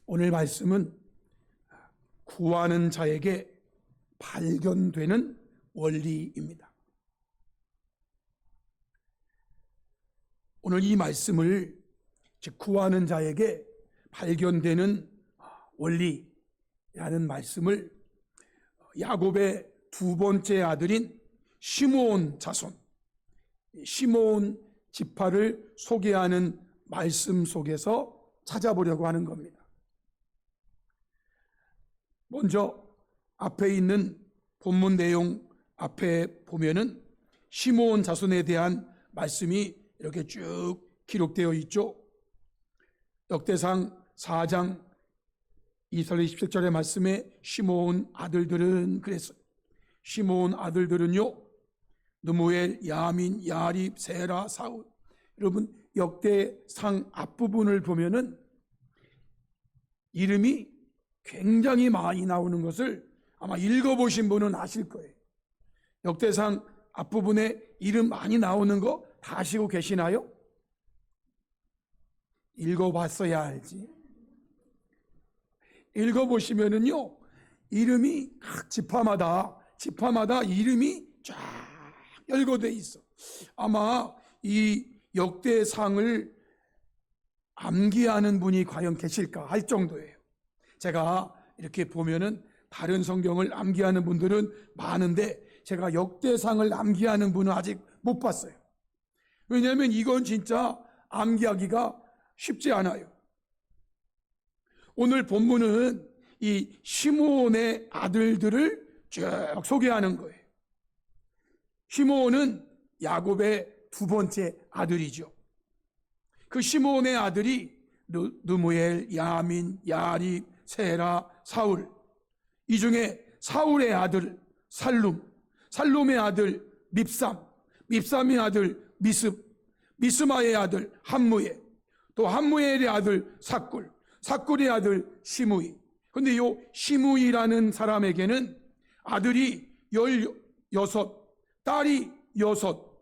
오늘 말씀은 구하는 자에게 발견되는 원리입니다. 오늘 이 말씀을 구하는 자에게 발견되는 원리라는 말씀을 야곱의 두 번째 아들인 시므온 자손, 시므온 지파를 소개하는 말씀 속에서 찾아보려고 하는 겁니다. 먼저 앞에 있는 본문 내용 앞에 보면은 시므온 자손에 대한 말씀이 이렇게 쭉 기록되어 있죠. 역대상 4장 2절 27절의 말씀에 시므온 아들들은 그랬어요. 시므온 아들들은요, 느무엘, 야민, 야립, 세라, 사울. 여러분 역대상 앞부분을 보면은 이름이 굉장히 많이 나오는 것을 아마 읽어보신 분은 아실 거예요. 역대상 앞부분에 이름 많이 나오는 거 다 아시고 계시나요? 읽어봤어야 알지. 읽어보시면은요, 이름이 각 지파마다 이름이 쫙 열거돼 있어. 아마 이 역대상을 암기하는 분이 과연 계실까 할 정도예요. 제가 이렇게 보면은 다른 성경을 암기하는 분들은 많은데 제가 역대상을 암기하는 분은 아직 못 봤어요. 왜냐하면 이건 진짜 암기하기가 쉽지 않아요. 오늘 본문은 이 시므온의 아들들을 쭉 소개하는 거예요. 시므온은 야곱의 두 번째 아들이죠. 그 시므온의 아들이 느무엘, 야민, 야립, 세라, 사울. 이 중에 사울의 아들 살룸, 살룸의 아들 밉삼, 밉삼의 아들 미습, 미스마의 아들 함무엘, 또 함무엘의 아들 삭굴, 삭굴의 아들 시므이. 근데 이 시므이라는 사람에게는 아들이 16, 딸이 6.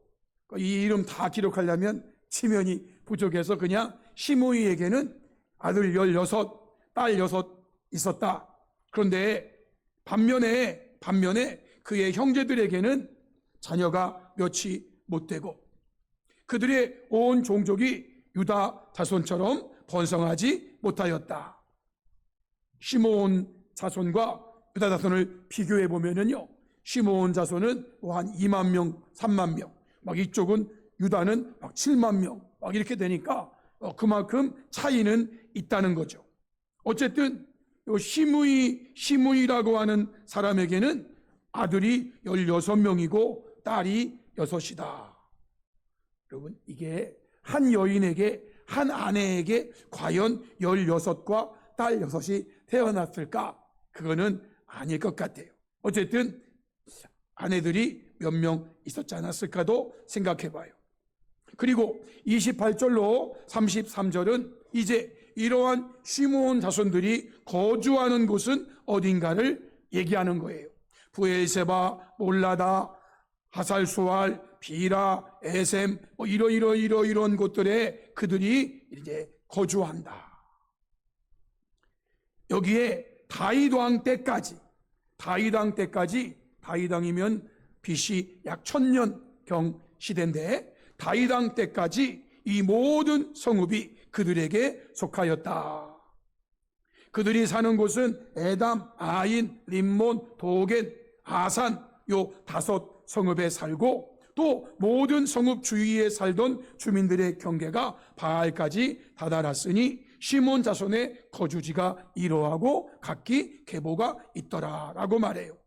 이 이름 다 기록하려면 지면이 부족해서 그냥 시므이에게는 아들 16, 딸 6 있었다. 그런데 반면에 그의 형제들에게는 자녀가 몇이 못 되고 그들의 온 종족이 유다 자손처럼 번성하지 못하였다. 시므온 자손과 유다 자손을 비교해 보면은요, 시므온 자손은 한 2만 명, 3만 명, 막 이쪽은 유다는 막 7만 명, 막 이렇게 되니까 그만큼 차이는 있다는 거죠. 어쨌든 시므이라고 하는 사람에게는 아들이 16명이고 딸이 6이다. 여러분, 이게 한 여인에게, 한 아내에게 과연 16과 딸 6이 태어났을까? 그거는 아닐 것 같아요. 어쨌든 아내들이 몇 명 있었지 않았을까도 생각해 봐요. 그리고 28절로 33절은 이제 이러한 시므온 자손들이 거주하는 곳은 어딘가를 얘기하는 거예요. 부엘세바, 몰라다, 하살수알, 비라, 에셈, 이런 곳들에 그들이 이제 거주한다. 여기에 다윗 왕 때까지, 다윗 왕이면 BC 약 1000년경 시대인데 다윗 왕 때까지 이 모든 성읍이 그들에게 속하였다. 그들이 사는 곳은 에담, 아인, 림몬, 도겐, 아산 요 5 성읍에 살고 또 모든 성읍 주위에 살던 주민들의 경계가 바알까지 다다랐으니 시몬 자손의 거주지가 이러하고 각기 계보가 있더라라고 말해요.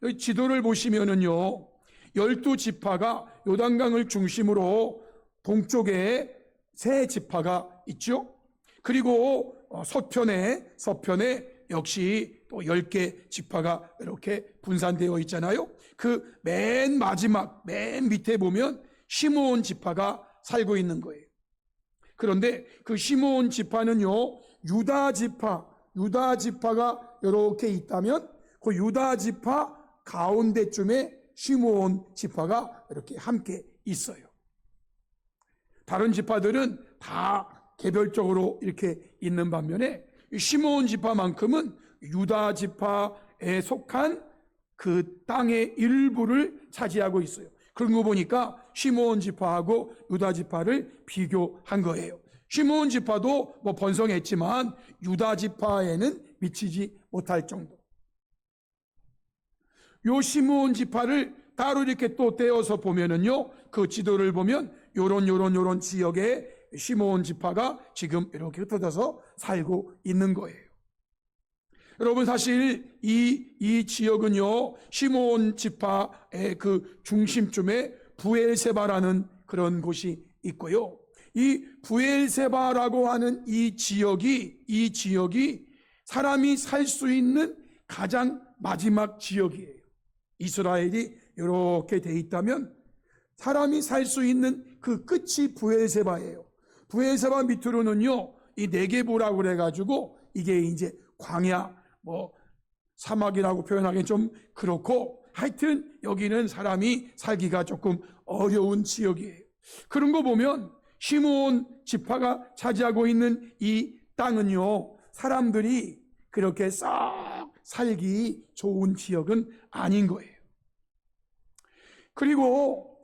여기 지도를 보시면은요, 12지파가 요단강을 중심으로 동쪽에 3지파가 있죠. 그리고 서편에 역시 또 10개 지파가 이렇게 분산되어 있잖아요. 그 맨 마지막, 맨 밑에 보면 시므온 지파가 살고 있는 거예요. 그런데 그 시므온 지파는요, 유다 지파가 이렇게 있다면 그 유다 지파 가운데쯤에 시므온 지파가 이렇게 함께 있어요. 다른 지파들은 다 개별적으로 이렇게 있는 반면에 시므온 지파만큼은 유다 지파에 속한 그 땅의 일부를 차지하고 있어요. 그런 거 보니까 시므온 지파하고 유다 지파를 비교한 거예요. 시므온 지파도 뭐 번성했지만 유다 지파에는 미치지 못할 정도. 요 시므온 지파를 따로 이렇게 또 떼어서 보면은요, 그 지도를 보면 요런 지역에 시므온 지파가 지금 이렇게 흩어져서 살고 있는 거예요. 여러분, 사실 이 지역은요, 시므온 지파의 그 중심쯤에 부엘세바라는 그런 곳이 있고요. 이 부엘세바라고 하는 이 지역이 사람이 살 수 있는 가장 마지막 지역이에요. 이스라엘이 이렇게 돼 있다면 사람이 살 수 있는 그 끝이 부엘세바예요. 부엘세바 밑으로는요, 이 네게보라고 그래가지고 이게 이제 광야, 뭐 사막이라고 표현하기는 좀 그렇고, 하여튼 여기는 사람이 살기가 조금 어려운 지역이에요. 그런 거 보면 시므온 지파가 차지하고 있는 이 땅은요, 사람들이 그렇게 싹 살기 좋은 지역은 아닌 거예요. 그리고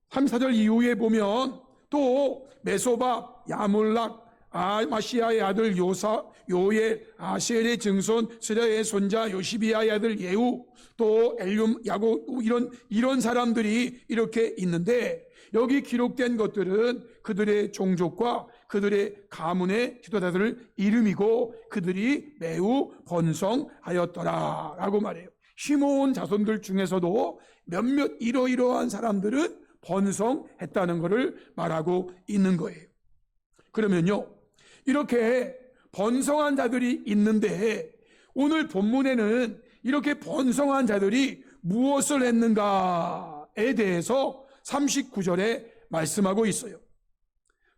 3, 4절 이후에 보면 또 메소바, 야물락, 아마시아의 아들 요엘, 아셀의 증손 스레의 손자 요시비아의 아들 예후, 또 엘륨, 야고, 이런 사람들이 이렇게 있는데, 여기 기록된 것들은 그들의 종족과 그들의 가문의 지도자들 이름이고 그들이 매우 번성하였더라 라고 말해요. 시므온 자손들 중에서도 몇몇 이러이러한 사람들은 번성했다는 것을 말하고 있는 거예요. 그러면요, 이렇게 번성한 자들이 있는데 오늘 본문에는 이렇게 번성한 자들이 무엇을 했는가에 대해서 39절에 말씀하고 있어요.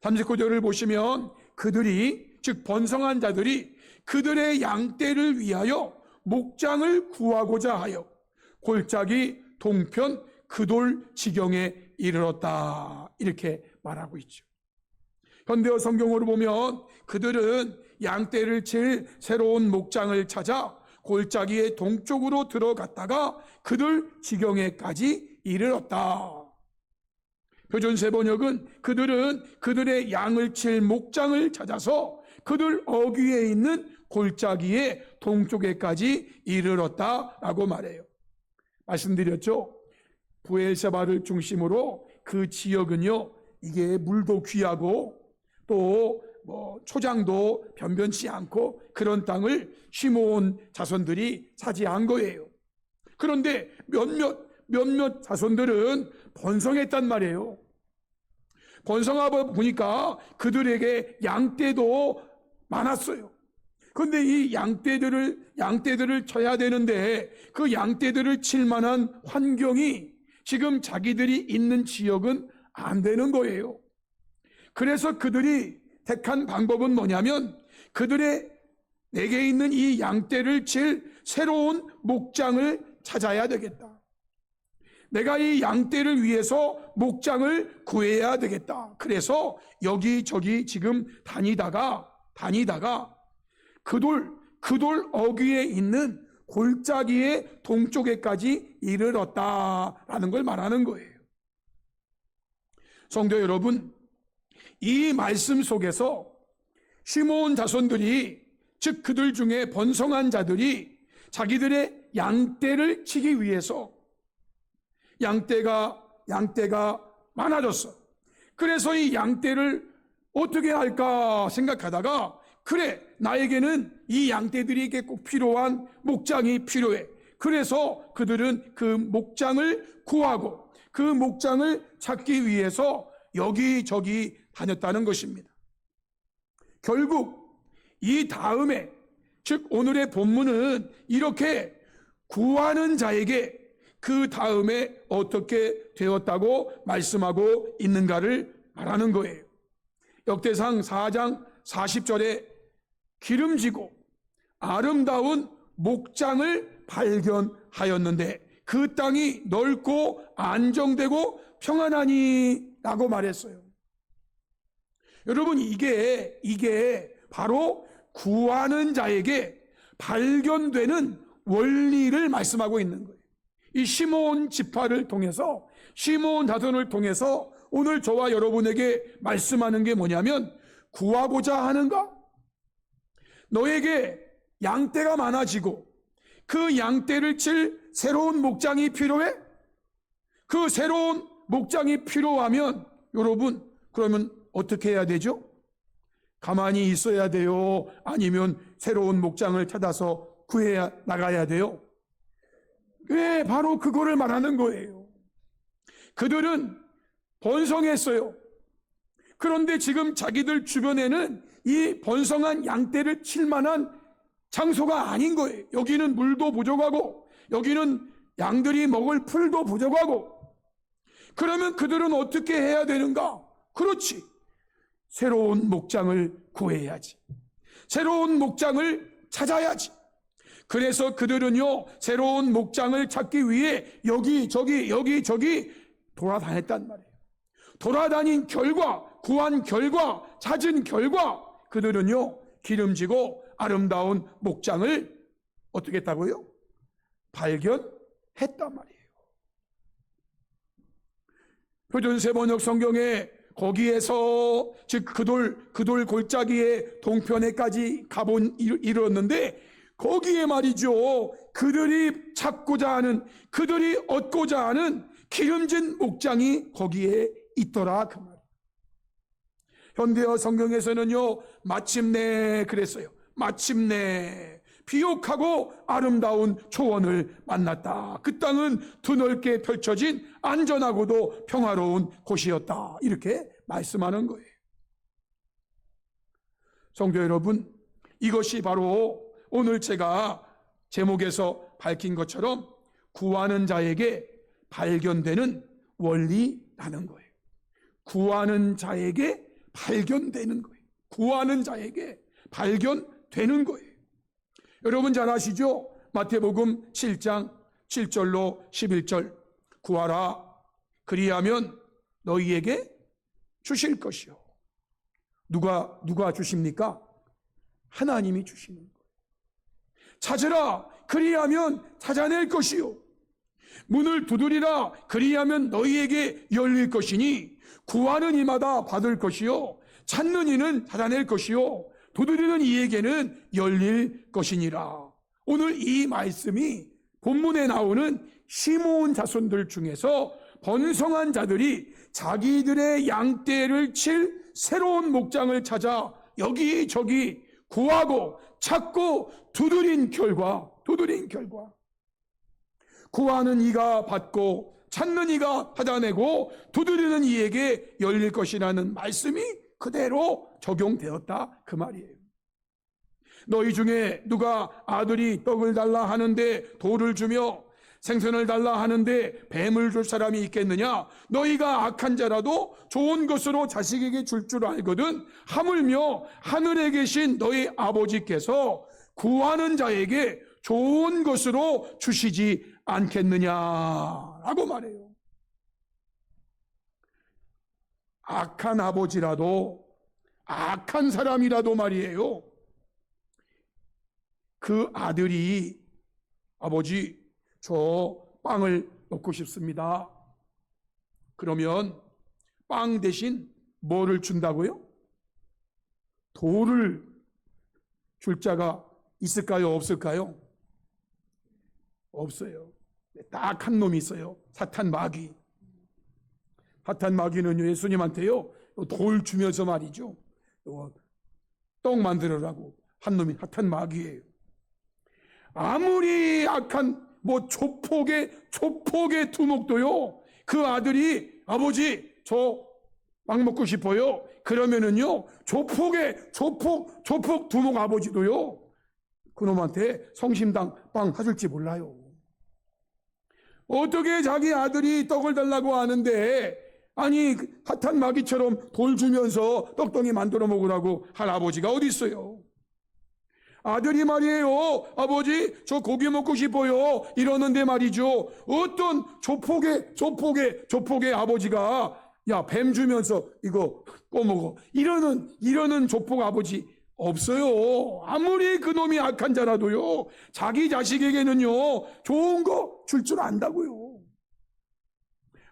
39절을 보시면 그들이, 즉 번성한 자들이 그들의 양떼를 위하여 목장을 구하고자 하여 골짜기 동편 그돌 지경에 이르렀다, 이렇게 말하고 있죠. 현대어 성경으로 보면 그들은 양떼를 칠 새로운 목장을 찾아 골짜기의 동쪽으로 들어갔다가 그들 지경에까지 이르렀다. 표준세 번역은 그들은 그들의 양을 칠 목장을 찾아서 그들 어귀에 있는 골짜기의 동쪽에까지 이르렀다라고 말해요. 말씀드렸죠? 부엘세바를 중심으로 그 지역은요, 이게 물도 귀하고 또 초장도 변변치 않고 그런 땅을 시므온 자손들이 차지한 거예요. 그런데 몇몇 자손들은 번성했단 말이에요. 번성하다 보니까 그들에게 양떼도 많았어요. 그런데 이 양떼들을 쳐야 되는데 그 양떼들을 칠 만한 환경이 지금 자기들이 있는 지역은 안 되는 거예요. 그래서 그들이 택한 방법은 뭐냐면 그들의 내게 있는 이 양떼를 칠 새로운 목장을 찾아야 되겠다. 내가 이 양떼를 위해서 목장을 구해야 되겠다. 그래서 여기저기 지금 다니다가 그돌 어귀에 있는 골짜기의 동쪽에까지 이르렀다라는 걸 말하는 거예요. 성도 여러분, 이 말씀 속에서 시므온 자손들이, 즉 그들 중에 번성한 자들이 자기들의 양떼를 치기 위해서 양떼가 많아졌어. 그래서 이 양떼를 어떻게 할까 생각하다가, 그래, 나에게는 이 양떼들에게 꼭 필요한 목장이 필요해. 그래서 그들은 그 목장을 구하고 그 목장을 찾기 위해서 여기저기 다녔다는 것입니다. 결국 이 다음에, 즉 오늘의 본문은 이렇게 구하는 자에게 그 다음에 어떻게 되었다고 말씀하고 있는가를 말하는 거예요. 역대상 4장 40절에 기름지고 아름다운 목장을 발견하였는데 그 땅이 넓고 안정되고 평안하니 라고 말했어요. 여러분, 이게 바로 구하는 자에게 발견되는 원리를 말씀하고 있는 거예요. 이 시므온 지파를 통해서, 시므온 자손을 통해서 오늘 저와 여러분에게 말씀하는 게 뭐냐면, 구하고자 하는가? 너에게 양떼가 많아지고 그 양떼를 칠 새로운 목장이 필요해? 그 새로운 목장이 필요하면 여러분, 그러면 어떻게 해야 되죠? 가만히 있어야 돼요? 아니면 새로운 목장을 찾아서 구해야 나가야 돼요? 왜 바로 그거를 말하는 거예요. 그들은 번성했어요. 그런데 지금 자기들 주변에는 이 번성한 양떼를 칠 만한 장소가 아닌 거예요. 여기는 물도 부족하고 여기는 양들이 먹을 풀도 부족하고. 그러면 그들은 어떻게 해야 되는가? 그렇지, 새로운 목장을 구해야지. 새로운 목장을 찾아야지. 그래서 그들은요, 새로운 목장을 찾기 위해 여기저기 돌아다녔단 말이에요. 돌아다닌 결과, 구한 결과, 찾은 결과 그들은요, 기름지고 아름다운 목장을 어떻게 했다고요? 발견했단 말이에요. 표준세 번역 성경에 거기에서, 즉 그 돌 골짜기의 동편에까지 가본 이르렀는데, 거기에 말이죠, 그들이 찾고자 하는, 그들이 얻고자 하는 기름진 목장이 거기에 있더라, 그 말. 현대어 성경에서는요, 마침내 그랬어요. 마침내 비옥하고 아름다운 초원을 만났다. 그 땅은 드넓게 펼쳐진 안전하고도 평화로운 곳이었다. 이렇게 말씀하는 거예요. 성도 여러분, 이것이 바로 오늘 제가 제목에서 밝힌 것처럼 구하는 자에게 발견되는 원리라는 거예요. 구하는 자에게 발견되는 거예요. 구하는 자에게 발견되는 거예요. 여러분 잘 아시죠? 마태복음 7장 7절로 11절. 구하라, 그리하면 너희에게 주실 것이요. 누가 주십니까? 하나님이 주시는 거예요. 찾으라, 그리하면 찾아낼 것이요. 문을 두드리라, 그리하면 너희에게 열릴 것이니 구하는 이마다 받을 것이요, 찾는 이는 찾아낼 것이요, 두드리는 이에게는 열릴 것이니라. 오늘 이 말씀이 본문에 나오는 시므온 자손들 중에서 번성한 자들이 자기들의 양떼를 칠 새로운 목장을 찾아 여기저기 구하고 찾고 두드린 결과, 구하는 이가 받고 찾는 이가 받아내고 두드리는 이에게 열릴 것이라는 말씀이 그대로 적용되었다, 그 말이에요. 너희 중에 누가 아들이 떡을 달라 하는데 돌을 주며 생선을 달라 하는데 뱀을 줄 사람이 있겠느냐? 너희가 악한 자라도 좋은 것으로 자식에게 줄 줄 알거든 하물며 하늘에 계신 너희 아버지께서 구하는 자에게 좋은 것으로 주시지 않겠느냐라고 말해요. 악한 아버지라도, 악한 사람이라도 말이에요, 그 아들이 아버지 저 빵을 먹고 싶습니다. 그러면 빵 대신 뭐를 준다고요? 돌을 줄 자가 있을까요? 없을까요? 없어요. 딱 한 놈이 있어요. 사탄 마귀. 사탄 마귀는 예수님한테요, 돌 주면서 말이죠, 떡 만들어라고 한 놈이 사탄 마귀예요. 아무리 악한 조폭의 두목도요, 그 아들이 아버지 저 빵 먹고 싶어요. 그러면은요, 조폭 두목 아버지도요, 그놈한테 성심당 빵 사줄지 몰라요. 어떻게 자기 아들이 떡을 달라고 하는데, 아니 사탄 마귀처럼 돌 주면서 떡덩이 만들어 먹으라고 할 아버지가 어디 있어요? 아들이 말이에요, 아버지 저 고기 먹고 싶어요 이러는데 말이죠, 어떤 조폭의 아버지가 야, 뱀 주면서 이거 꺼먹어. 이러는 족복 아버지 없어요. 아무리 그놈이 악한 자라도요, 자기 자식에게는요, 좋은 거 줄 줄 안다고요.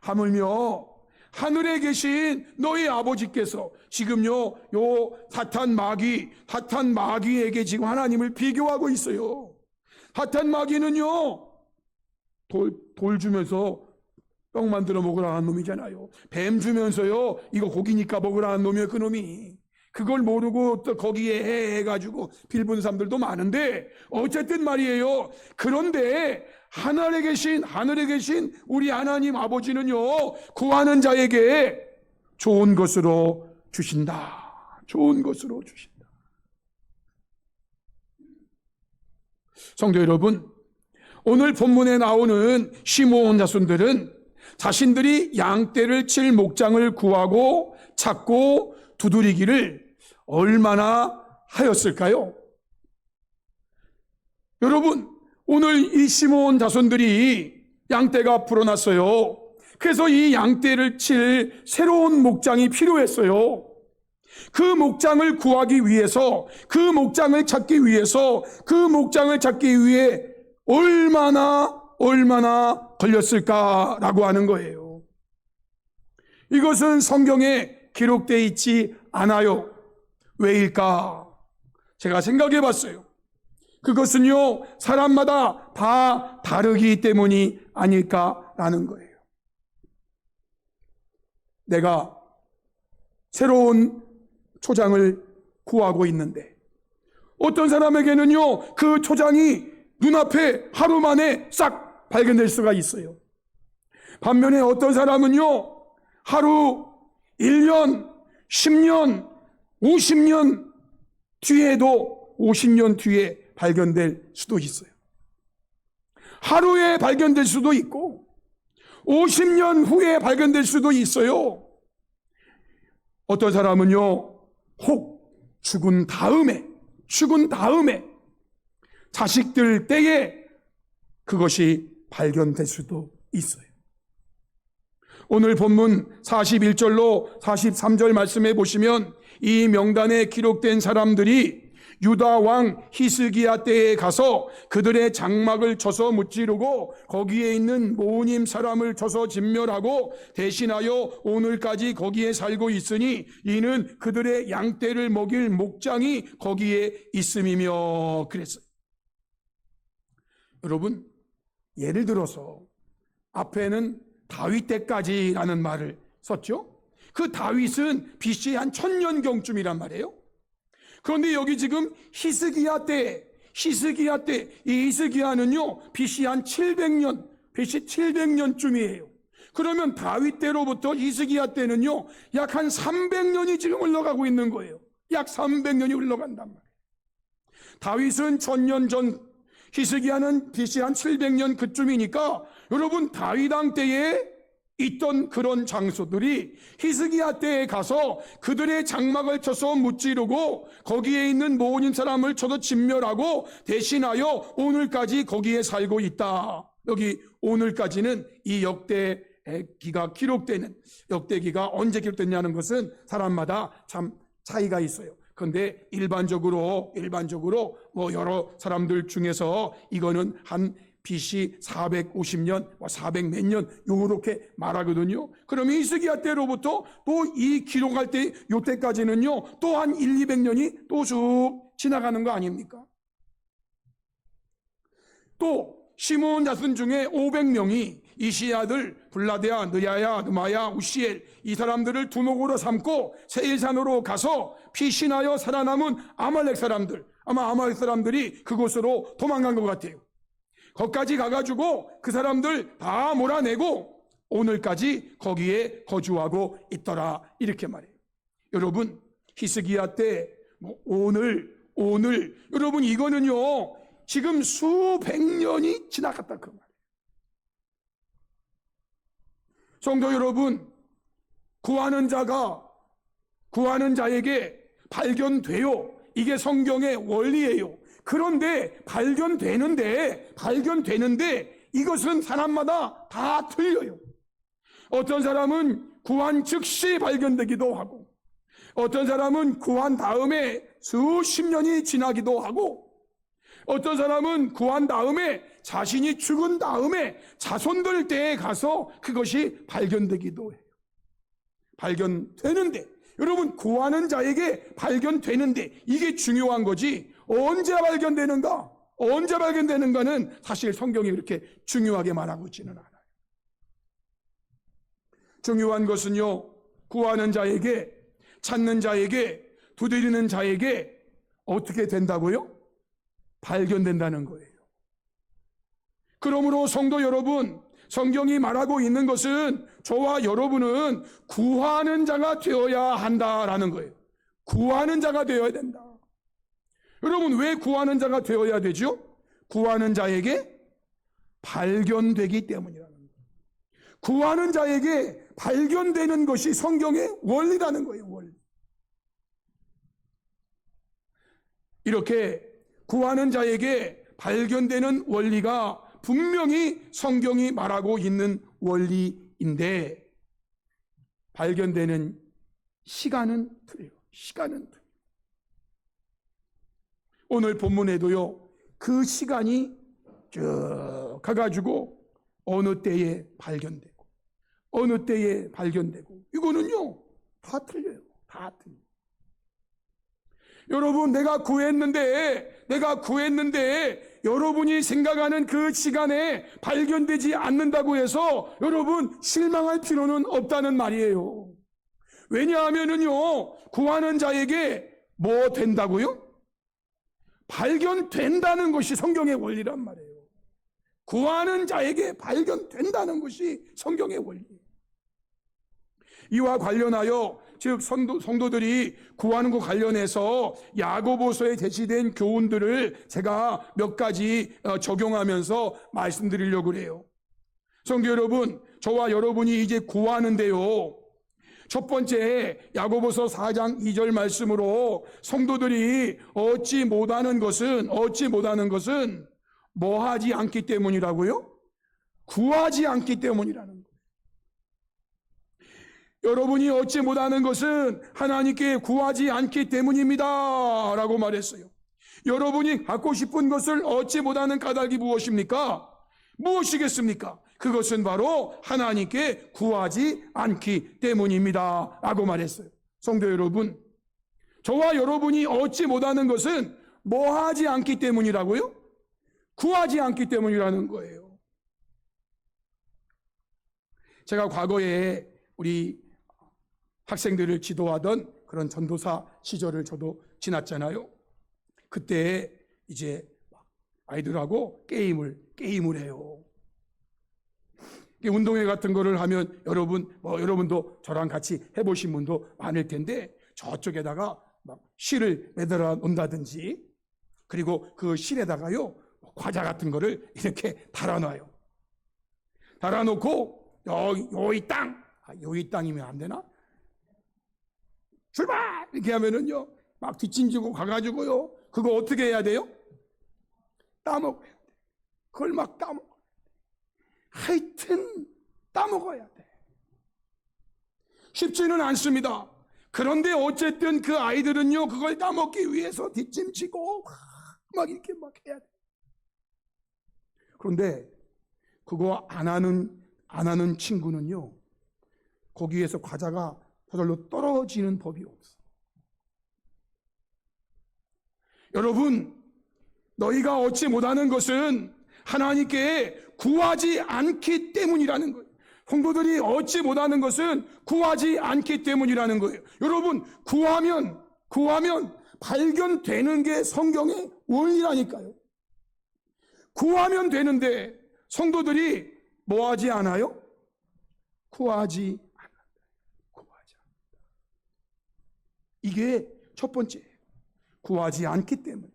하물며 하늘에 계신 너희 아버지께서 지금요, 요 사탄 마귀에게 지금 하나님을 비교하고 있어요. 사탄 마귀는요, 돌 주면서 떡 만들어 먹으라는 놈이잖아요. 뱀 주면서요, 이거 고기니까 먹으라는 놈이에요, 그놈이. 그걸 모르고 또 거기에 해가지고 빌붙는 사람들도 많은데, 어쨌든 말이에요. 그런데 하늘에 계신 우리 하나님 아버지는요, 구하는 자에게 좋은 것으로 주신다. 좋은 것으로 주신다. 성도 여러분, 오늘 본문에 나오는 시므온 자손들은 자신들이 양떼를 칠 목장을 구하고 찾고 두드리기를 얼마나 하였을까요? 여러분, 오늘 이 시므온 자손들이 양떼가 불어났어요. 그래서 이 양떼를 칠 새로운 목장이 필요했어요. 그 목장을 구하기 위해서, 그 목장을 찾기 위해 얼마나 걸렸을까라고 하는 거예요. 이것은 성경에 기록되어 있지 않아요. 왜일까? 제가 생각해 봤어요. 그것은요, 사람마다 다 다르기 때문이 아닐까라는 거예요. 내가 새로운 초장을 구하고 있는데, 어떤 사람에게는요, 그 초장이 눈앞에 하루 만에 싹 발견될 수가 있어요. 반면에 어떤 사람은요, 하루, 1년, 10년, 50년 뒤에도 50년 뒤에 발견될 수도 있어요. 하루에 발견될 수도 있고 50년 후에 발견될 수도 있어요. 어떤 사람은요, 혹 죽은 다음에 자식들 때에 그것이 발견될 수도 있어요. 오늘 본문 41절로 43절 말씀해 보시면 이 명단에 기록된 사람들이 유다 왕 히스기야 때에 가서 그들의 장막을 쳐서 무찌르고 거기에 있는 모님 사람을 쳐서 진멸하고 대신하여 오늘까지 거기에 살고 있으니 이는 그들의 양떼를 먹일 목장이 거기에 있음이며 그랬어요. 여러분, 예를 들어서 앞에는 다윗 때까지라는 말을 썼죠. 그 다윗은 BC 한 1000년경쯤이란 말이에요. 그런데 여기 지금 히스기야 때, 이 히스기야는요, BC 한 700년, BC 700년쯤이에요. 그러면 다윗 때로부터 히스기야 때는요, 약 한 300년이 지금 흘러가고 있는 거예요. 약 300년이 흘러간단 말이에요. 다윗은 1000년 전, 히스기야는 BC 한 700년 그쯤이니까 여러분, 다윗 왕 때에 있던 그런 장소들이 히스기야 때에 가서 그들의 장막을 쳐서 무찌르고 거기에 있는 모든 사람을 쳐서 진멸하고 대신하여 오늘까지 거기에 살고 있다. 여기 오늘까지는 이 역대기가 기록되는, 역대기가 언제 기록됐냐는 것은 사람마다 참 차이가 있어요. 그런데 일반적으로 뭐 여러 사람들 중에서 이거는 한 BC 450년, 400 몇 년 요렇게 말하거든요. 그러면 히스기야 때로부터 또 이 기록할 때 요때까지는요, 또 한 200년이 또 쭉 지나가는 거 아닙니까? 또 시므온 자손 중에 500명이 이시의 아들 블라데아, 느야야, 느마야, 우시엘 이 사람들을 두목으로 삼고 세일산으로 가서 피신하여 살아남은 아말렉 사람들, 아마 아말렉 사람들이 그곳으로 도망간 것 같아요. 거기까지 가가지고 그 사람들 다 몰아내고 오늘까지 거기에 거주하고 있더라, 이렇게 말해요. 여러분, 히스기야 때 오늘 여러분, 이거는요 지금 수백 년이 지나갔다 그 말이에요. 성도 여러분, 구하는 자에게 발견돼요. 이게 성경의 원리예요. 그런데 발견되는데 이것은 사람마다 다 틀려요. 어떤 사람은 구한 즉시 발견되기도 하고, 어떤 사람은 구한 다음에 수십 년이 지나기도 하고, 어떤 사람은 구한 다음에 자신이 죽은 다음에 자손들 때에 가서 그것이 발견되기도 해요. 발견되는데, 여러분, 구하는 자에게 발견되는데 이게 중요한 거지, 언제 발견되는가? 언제 발견되는가는 사실 성경이 그렇게 중요하게 말하고 있지는 않아요. 중요한 것은요, 구하는 자에게, 찾는 자에게, 두드리는 자에게 어떻게 된다고요? 발견된다는 거예요. 그러므로 성도 여러분, 성경이 말하고 있는 것은 저와 여러분은 구하는 자가 되어야 한다라는 거예요. 구하는 자가 되어야 된다. 여러분, 왜 구하는 자가 되어야 되죠? 구하는 자에게 발견되기 때문이라는 거예요. 구하는 자에게 발견되는 것이 성경의 원리라는 거예요. 원리. 이렇게 구하는 자에게 발견되는 원리가 분명히 성경이 말하고 있는 원리인데, 발견되는 시간은 틀려요. 시간은 틀려요. 오늘 본문에도요, 그 시간이 쭉 가가지고 어느 때에 발견되고 어느 때에 발견되고, 이거는요 다 틀려요. 다 틀려요. 여러분, 내가 구했는데 여러분이 생각하는 그 시간에 발견되지 않는다고 해서 여러분 실망할 필요는 없다는 말이에요. 왜냐하면은요, 구하는 자에게 뭐 된다고요? 발견된다는 것이 성경의 원리란 말이에요. 구하는 자에게 발견된다는 것이 성경의 원리예요. 이와 관련하여, 즉 성도들이 구하는 것 관련해서 야고보서에 제시된 교훈들을 제가 몇 가지 적용하면서 말씀드리려고 해요. 성도 여러분, 저와 여러분이 이제 구하는데요, 첫 번째 야고보서 4장 2절 말씀으로 성도들이 얻지 못하는 것은 뭐 하지 않기 때문이라고요? 구하지 않기 때문이라는 거예요. 여러분이 얻지 못하는 것은 하나님께 구하지 않기 때문입니다 라고 말했어요. 여러분이 갖고 싶은 것을 얻지 못하는 까닭이 무엇입니까? 무엇이겠습니까? 그것은 바로 하나님께 구하지 않기 때문입니다 라고 말했어요. 성도 여러분, 저와 여러분이 얻지 못하는 것은 뭐 하지 않기 때문이라고요? 구하지 않기 때문이라는 거예요. 제가 과거에 우리 학생들을 지도하던 그런 전도사 시절을 저도 지났잖아요. 그때 이제 아이들하고 게임을 해요. 운동회 같은 거를 하면 여러분도 저랑 같이 해보신 분도 많을 텐데, 저쪽에다가 막 실을 매달아 놓는다든지, 그리고 그 실에다가요 과자 같은 거를 이렇게 달아놔요. 달아놓고 여기 땅이면 안 되나? 출발! 이렇게 하면은요, 막 뒷짐지고 가가지고요, 그거 어떻게 해야 돼요? 따먹어야 돼. 그걸 막 따먹어야 돼. 하여튼 따먹어야 돼. 쉽지는 않습니다. 그런데 어쨌든 그 아이들은요, 그걸 따먹기 위해서 뒷짐지고 막 이렇게 막 해야 돼. 그런데 그거 안 하는 친구는요, 거기에서 과자가 저절로 떨어지는 법이 없어. 여러분, 너희가 얻지 못하는 것은 하나님께 구하지 않기 때문이라는 거예요. 성도들이 얻지 못하는 것은 구하지 않기 때문이라는 거예요. 여러분, 구하면 발견되는 게 성경의 원리라니까요. 구하면 되는데 성도들이 뭐 하지 않아요? 구하지 않는다. 구하지 않는다. 이게 첫 번째예요. 구하지 않기 때문에.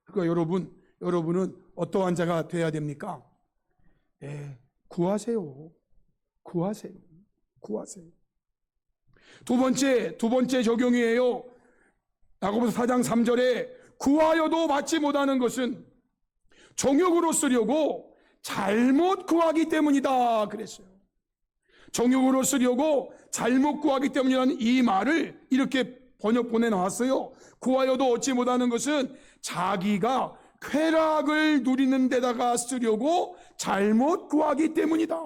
그러니까 여러분은 어떠한 자가 돼야 됩니까? 구하세요. 구하세요. 두 번째 적용이에요. 야고보서 4장 3절에 구하여도 받지 못하는 것은 정욕으로 쓰려고 잘못 구하기 때문이다 그랬어요. 정욕으로 쓰려고 잘못 구하기 때문이라는 이 말을 이렇게 번역본에 나왔어요. 구하여도 얻지 못하는 것은 자기가 쾌락을 누리는 데다가 쓰려고 잘못 구하기 때문이다.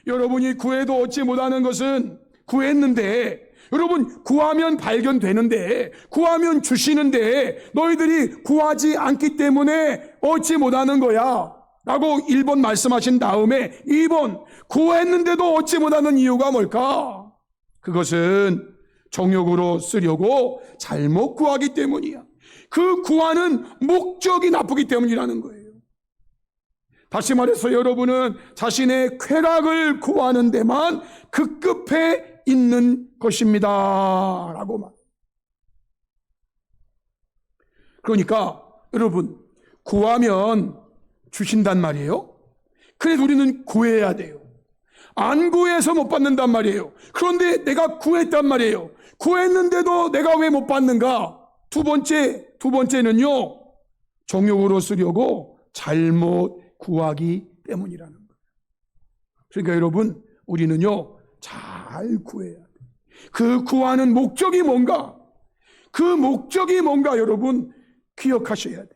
여러분이 구해도 얻지 못하는 것은 구했는데, 여러분 구하면 발견되는데, 구하면 주시는데 너희들이 구하지 않기 때문에 얻지 못하는 거야 라고 1번 말씀하신 다음에 2번, 구했는데도 얻지 못하는 이유가 뭘까? 그것은 정욕으로 쓰려고 잘못 구하기 때문이야. 그 구하는 목적이 나쁘기 때문이라는 거예요. 다시 말해서 여러분은 자신의 쾌락을 구하는 데만 급급해 있는 것입니다 라고 말. 그러니까 여러분, 구하면 주신단 말이에요. 그래서 우리는 구해야 돼요. 안 구해서 못 받는단 말이에요. 그런데 내가 구했단 말이에요. 구했는데도 내가 왜 못 받는가? 두 번째는요, 정욕으로 쓰려고 잘못 구하기 때문이라는 거예요. 그러니까 여러분, 우리는요 잘 구해야 돼요. 그 구하는 목적이 뭔가, 그 목적이 뭔가 여러분 기억하셔야 돼요.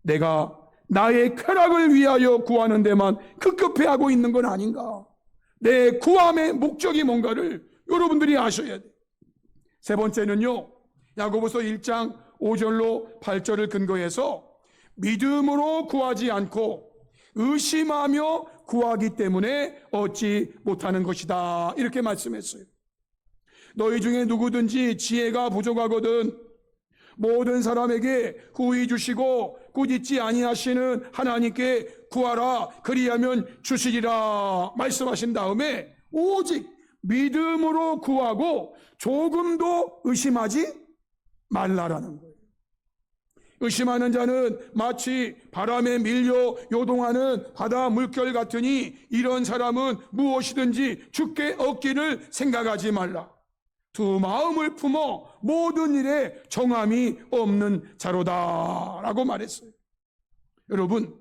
내가 나의 쾌락을 위하여 구하는 데만 급급해하고 있는 건 아닌가? 내 구함의 목적이 뭔가를 여러분들이 아셔야 돼요. 세 번째는요, 야고보서 1장 5절로 8절을 근거해서 믿음으로 구하지 않고 의심하며 구하기 때문에 얻지 못하는 것이다 이렇게 말씀했어요. 너희 중에 누구든지 지혜가 부족하거든 모든 사람에게 후히 주시고 꾸짖지 아니하시는 하나님께 구하라 그리하면 주시리라 말씀하신 다음에 오직 믿음으로 구하고 조금도 의심하지 말라라는 거예요. 의심하는 자는 마치 바람에 밀려 요동하는 바다 물결 같으니 이런 사람은 무엇이든지 주께 얻기를 생각하지 말라. 두 마음을 품어 모든 일에 정함이 없는 자로다 라고 말했어요. 여러분,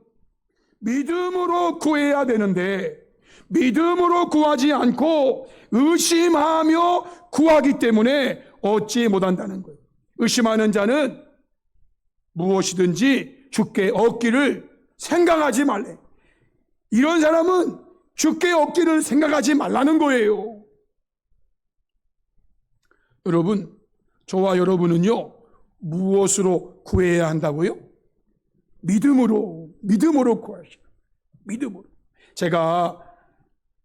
믿음으로 구해야 되는데 믿음으로 구하지 않고 의심하며 구하기 때문에 얻지 못한다는 거예요. 의심하는 자는 무엇이든지 주께 얻기를 생각하지 말래. 이런 사람은 주께 얻기를 생각하지 말라는 거예요. 여러분, 저와 여러분은요 무엇으로 구해야 한다고요? 믿음으로 구하시라. 믿음으로. 제가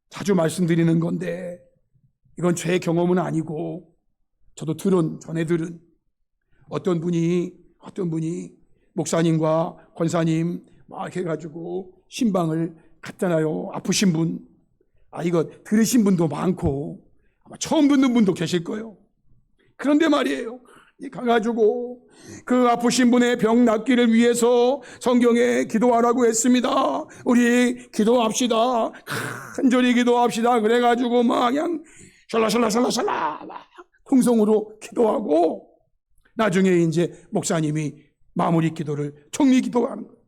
자주 말씀드리는 건데 이건 제 경험은 아니고 저도 전에 들은 어떤 분이 목사님과 권사님 막 해가지고 신방을 갔잖아요. 아프신 분. 이거 들으신 분도 많고 아마 처음 듣는 분도 계실 거예요. 그런데 말이에요, 가가지고 그 아프신 분의 병 낫기를 위해서 성경에 기도하라고 했습니다. 우리 기도합시다. 간절히 기도합시다. 그래가지고 막 그냥 샬라샬라샬라샬라 통성으로 기도하고 나중에 이제 목사님이 마무리 기도를 정리 기도하는 거예요.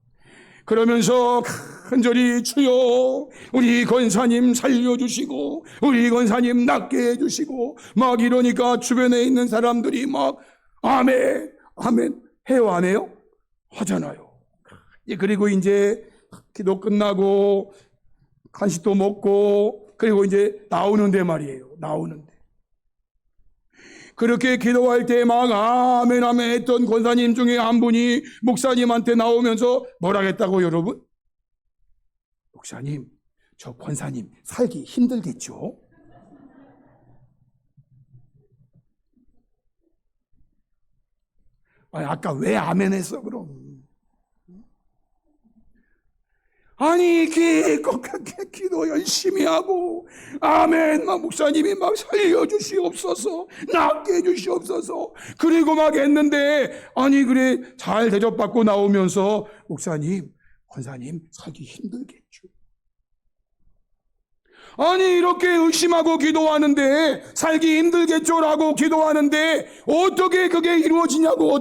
그러면서 간절히 주여 우리 권사님 살려주시고 우리 권사님 낫게 해주시고 막 이러니까 주변에 있는 사람들이 막 아멘 아멘 해요 안 해요? 하잖아요. 그리고 이제 기도 끝나고 간식도 먹고 그리고 이제 나오는데 말이에요. 나오는데 그렇게 기도할 때 막 아멘 아멘 했던 권사님 중에 한 분이 목사님한테 나오면서 뭐라 했다고 여러분? 목사님, 저 권사님 살기 힘들겠죠? 아까 왜 아멘 했어 그럼? 아니 기도 열심히 하고 아멘 막 목사님이 막 살려주시옵소서 낫게 해주시옵소서 그리고 막 했는데 아니 그래 잘 대접받고 나오면서 목사님 권사님 살기 힘들겠죠. 아니 이렇게 의심하고 기도하는데 살기 힘들겠죠라고 기도하는데 어떻게 그게 이루어지냐고.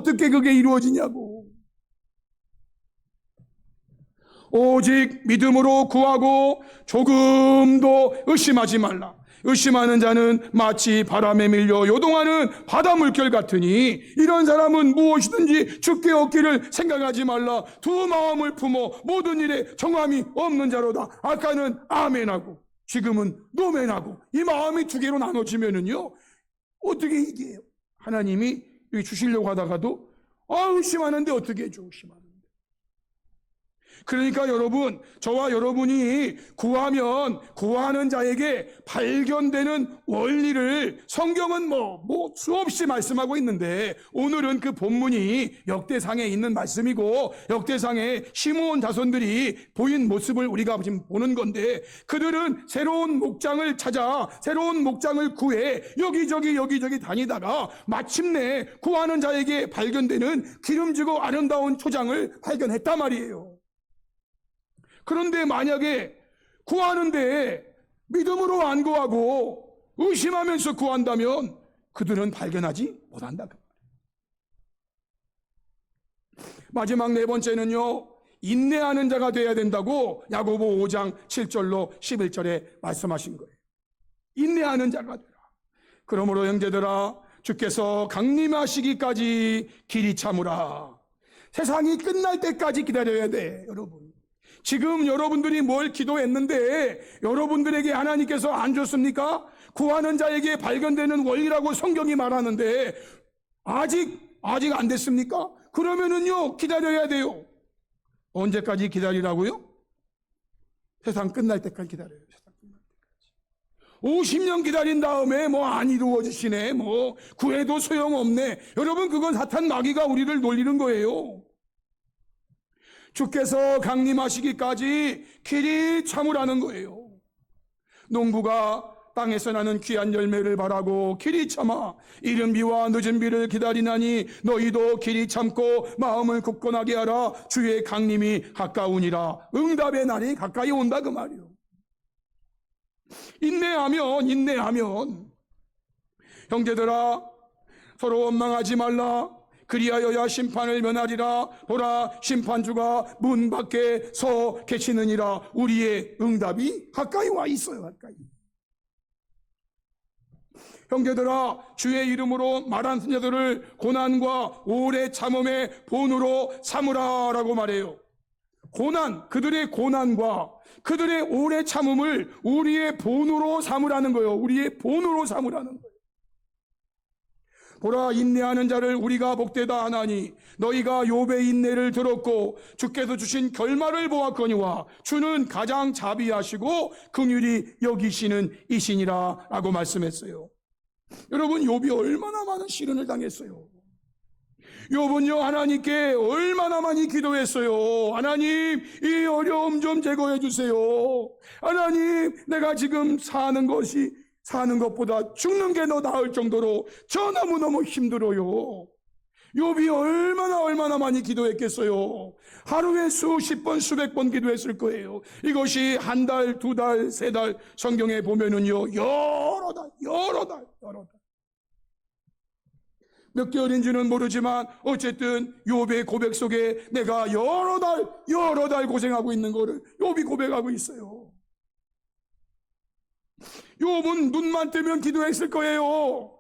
오직 믿음으로 구하고 조금도 의심하지 말라. 의심하는 자는 마치 바람에 밀려 요동하는 바다 물결 같으니 이런 사람은 무엇이든지 주께 얻기를 생각하지 말라. 두 마음을 품어 모든 일에 정함이 없는 자로다. 아까는 아멘하고 지금은 노멘하고 이 마음이 두 개로 나눠지면은요 어떻게 이게요? 하나님이 여기 주시려고 하다가도 의심하는데 어떻게 해줘? 의심하는데. 그러니까 여러분, 저와 여러분이 구하면 구하는 자에게 발견되는 원리를 성경은 수없이 말씀하고 있는데 오늘은 그 본문이 역대상에 있는 말씀이고 역대상에 시므온 자손들이 보인 모습을 우리가 지금 보는 건데 그들은 새로운 목장을 찾아 새로운 목장을 구해 여기저기 다니다가 마침내 구하는 자에게 발견되는 기름지고 아름다운 초장을 발견했단 말이에요. 그런데 만약에 구하는데 믿음으로 안 구하고 의심하면서 구한다면 그들은 발견하지 못한다. 마지막 네 번째는요, 인내하는 자가 되어야 된다고 야고보 5장 7절로 11절에 말씀하신 거예요. 인내하는 자가 되라. 그러므로 형제들아, 주께서 강림하시기까지 길이 참으라. 세상이 끝날 때까지 기다려야 돼, 여러분. 지금 여러분들이 뭘 기도했는데 여러분들에게 하나님께서 안 줬습니까? 구하는 자에게 발견되는 원리라고 성경이 말하는데 아직 안 됐습니까? 그러면은요 기다려야 돼요. 언제까지 기다리라고요? 세상 끝날 때까지 기다려요. 세상 끝날 때까지. 50년 기다린 다음에 안 이루어지시네, 구해도 소용없네. 여러분, 그건 사탄 마귀가 우리를 놀리는 거예요. 주께서 강림하시기까지 길이 참으라는 거예요. 농부가 땅에서 나는 귀한 열매를 바라고 길이 참아 이른 비와 늦은 비를 기다리나니 너희도 길이 참고 마음을 굳건하게 하라. 주의 강림이 가까우니라. 응답의 날이 가까이 온다 그 말이요. 인내하면 형제들아 서로 원망하지 말라. 그리하여야 심판을 면하리라. 보라, 심판주가 문 밖에 서 계시느니라. 우리의 응답이 가까이 와 있어요. 가까이. 형제들아, 주의 이름으로 말한 선자들을 고난과 오래 참음의 본으로 삼으라라고 말해요. 그들의 고난과 그들의 오래 참음을 우리의 본으로 삼으라는 거예요. 우리의 본으로 삼으라는 거예요. 보라, 인내하는 자를 우리가 복되다 하나니 너희가 욥의 인내를 들었고 주께서 주신 결말을 보았거니와 주는 가장 자비하시고 긍휼히 여기시는 이시니라 라고 말씀했어요. 여러분, 욥이 얼마나 많은 시련을 당했어요. 욥은요 하나님께 얼마나 많이 기도했어요. 하나님, 이 어려움 좀 제거해 주세요. 하나님, 내가 지금 사는 것보다 죽는 게 더 나을 정도로 저 너무너무 힘들어요. 욥이 얼마나 많이 기도했겠어요. 하루에 수십 번 수백 번 기도했을 거예요. 이것이 한 달, 두 달, 세 달 성경에 보면은요 여러 달 몇 개월인지는 모르지만 어쨌든 욥의 고백 속에 내가 여러 달 고생하고 있는 거를 욥이 고백하고 있어요. 욥은 눈만 뜨면 기도했을 거예요.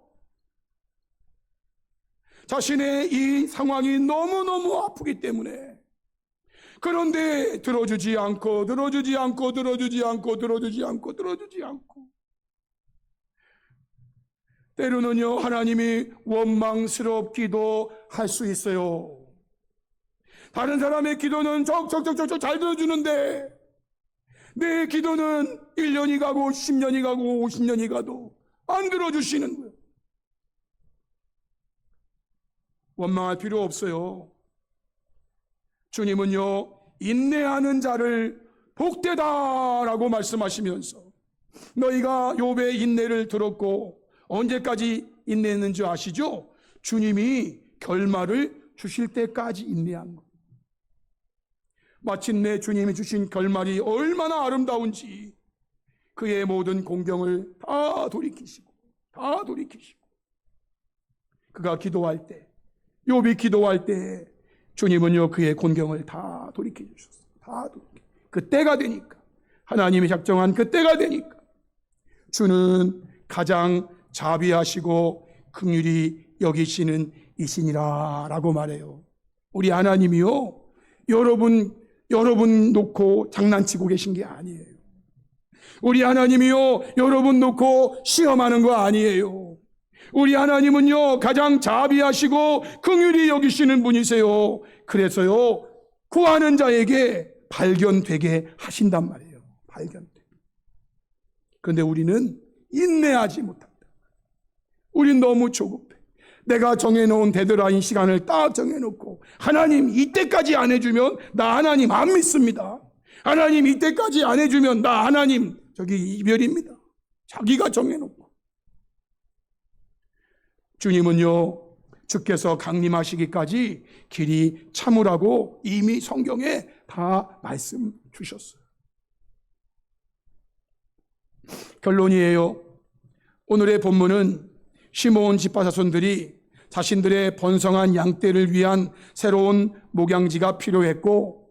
자신의 이 상황이 너무너무 아프기 때문에. 그런데 들어주지 않고 때로는요 하나님이 원망스럽기도 할 수 있어요. 다른 사람의 기도는 적적적적 잘 들어주는데 내 기도는 1년이 가고 10년이 가고 50년이 가도 안 들어주시는 거예요. 원망할 필요 없어요. 주님은요 인내하는 자를 복되다라고 말씀하시면서 너희가 욥의 인내를 들었고 언제까지 인내했는지 아시죠? 주님이 결말을 주실 때까지 인내한 거예요. 마침내 주님이 주신 결말이 얼마나 아름다운지 그의 모든 공경을 다 돌이키시고 그가 기도할 때, 욥이 기도할 때 주님은요 그의 공경을 다 돌이켜 주셨어요. 다 돌이켜. 그 때가 되니까, 하나님이 작정한 그 때가 되니까 주는 가장 자비하시고 긍휼히 여기시는 이시니라 라고 말해요. 우리 하나님이요, 여러분 놓고 장난치고 계신 게 아니에요. 우리 하나님이요, 여러분 놓고 시험하는 거 아니에요. 우리 하나님은요, 가장 자비하시고 긍휼히 여기시는 분이세요. 그래서요, 구하는 자에게 발견되게 하신단 말이에요. 발견되게. 그런데 우리는 인내하지 못합니다. 우린 너무 조급해. 내가 정해놓은 데드라인 시간을 딱 정해놓고, 하나님 이때까지 안 해주면 나 하나님 안 믿습니다. 하나님 이때까지 안 해주면 나 하나님 저기 이별입니다. 자기가 정해놓고. 주님은요, 주께서 강림하시기까지 길이 참으라고 이미 성경에 다 말씀 주셨어요. 결론이에요. 오늘의 본문은 시므온 지파 자손들이 자신들의 번성한 양떼를 위한 새로운 목양지가 필요했고,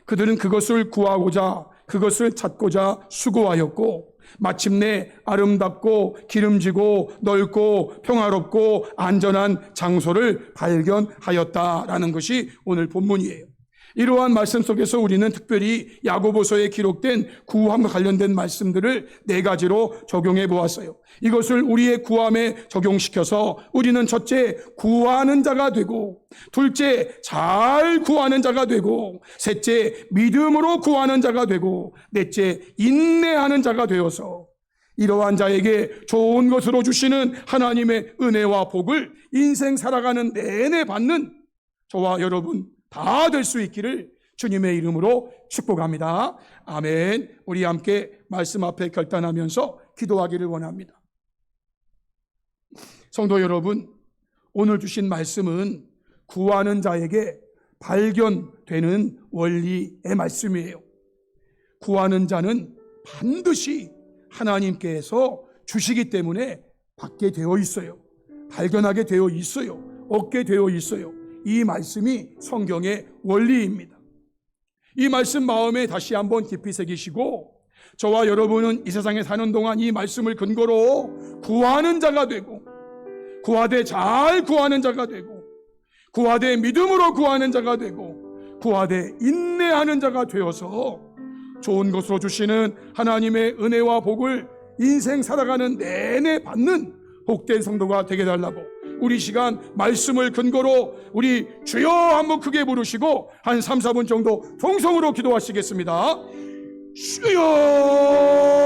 그들은 그것을 구하고자, 그것을 찾고자 수고하였고, 마침내 아름답고 기름지고 넓고 평화롭고 안전한 장소를 발견하였다라는 것이 오늘 본문이에요. 이러한 말씀 속에서 우리는 특별히 야고보서에 기록된 구함과 관련된 말씀들을 4가지로 적용해 보았어요. 이것을 우리의 구함에 적용시켜서 우리는 첫째, 구하는 자가 되고, 둘째, 잘 구하는 자가 되고, 셋째, 믿음으로 구하는 자가 되고, 넷째, 인내하는 자가 되어서 이러한 자에게 좋은 것으로 주시는 하나님의 은혜와 복을 인생 살아가는 내내 받는 저와 여러분 다 될 수 있기를 주님의 이름으로 축복합니다. 아멘. 우리 함께 말씀 앞에 결단하면서 기도하기를 원합니다. 성도 여러분, 오늘 주신 말씀은 구하는 자에게 발견되는 원리의 말씀이에요. 구하는 자는 반드시 하나님께서 주시기 때문에 받게 되어 있어요. 발견하게 되어 있어요. 얻게 되어 있어요. 이 말씀이 성경의 원리입니다. 이 말씀 마음에 다시 한번 깊이 새기시고, 저와 여러분은 이 세상에 사는 동안 이 말씀을 근거로 구하는 자가 되고, 구하되 잘 구하는 자가 되고, 구하되 믿음으로 구하는 자가 되고, 구하되 인내하는 자가 되어서 좋은 것으로 주시는 하나님의 은혜와 복을 인생 살아가는 내내 받는 복된 성도가 되게 달라고, 우리 시간 말씀을 근거로 우리 주여 한번 크게 부르시고 한 3, 4분 정도 통성으로 기도하시겠습니다. 주여